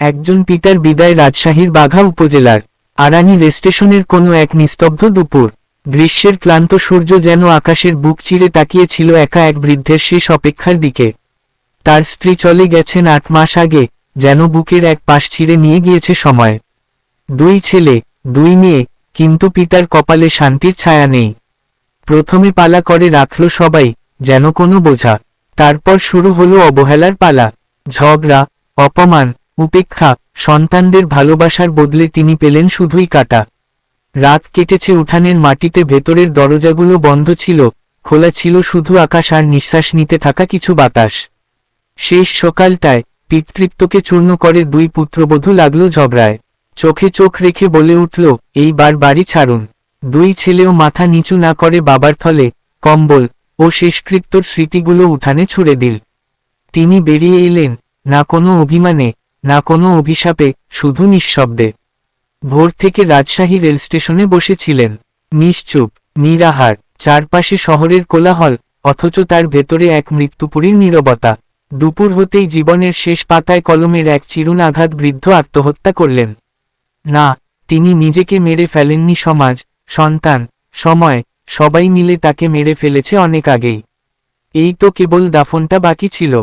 একজন পিতার বিদায়। রাজশাহীর বাঘা উপজেলার আরানি রেলস্টেশনের কোনো এক নিস্তব্ধ দুপুর। গ্রীষ্মের ক্লান্ত সূর্য যেন আকাশের বুক চিরে তাকিয়েছিল একা এক বৃদ্ধের শেষ অপেক্ষার দিকে। তার স্ত্রী চলে গেছেন 8 মাস আগে, যেন বুকের এক পাশ ছিঁড়ে নিয়ে গিয়েছে সময়। 2 ছেলে, 2 মেয়ে, কিন্তু পিতার কপালে শান্তির ছায়া নেই। প্রথমে পালা করে রাখল সবাই, যেন কোনো বোঝা। তারপর শুরু হলো অবহেলার পালা। ঝগড়া, অপমান, উপেক্ষা। সন্তানদের ভালোবাসার বদলে তিনি পেলেন শুধুই কাটা। রাত কেটেছে উঠানের মাটিতে, ভেতরের দরজাগুলো বন্ধ ছিল, খোলা ছিল শুধু আকাশ আর নিঃশ্বাস নিতে থাকা কিছু বাতাস। শেষ সকালটায় পিতৃত্বকে চূর্ণ করে 2 পুত্রবধূ লাগলো ঝগড়ায়। চোখে চোখ রেখে বলে উঠল, এইবার বাড়ি ছাড়ুন। 2 ছেলেও মাথা নিচু না করে বাবার থলে, কম্বল ও শেষকৃত্যর স্মৃতিগুলো উঠানে ছুড়ে দিল। তিনি বেরিয়ে এলেন, না কোনো অভিমানে, না কোনো অভিশাপে, শুধু নিঃশব্দে। ভোর থেকে রাজশাহী রেলস্টেশনে বসেছিলেন, নিশ্চুপ, নিরাহার। চারপাশে শহরের কোলাহল, অথচ তার ভেতরে এক মৃত্যুপুরীর নীরবতা। দুপুর হতেই জীবনের শেষ পাতায় কলমের এক চিরুন আঘাত। বৃদ্ধ আত্মহত্যা করলেন না, তিনি নিজেকে মেরে ফেলেননি। সমাজ, সন্তান, সময়, সবাই মিলে তাকে মেরে ফেলেছে অনেক আগেই। এই তো কেবল দাফনটা বাকি ছিল।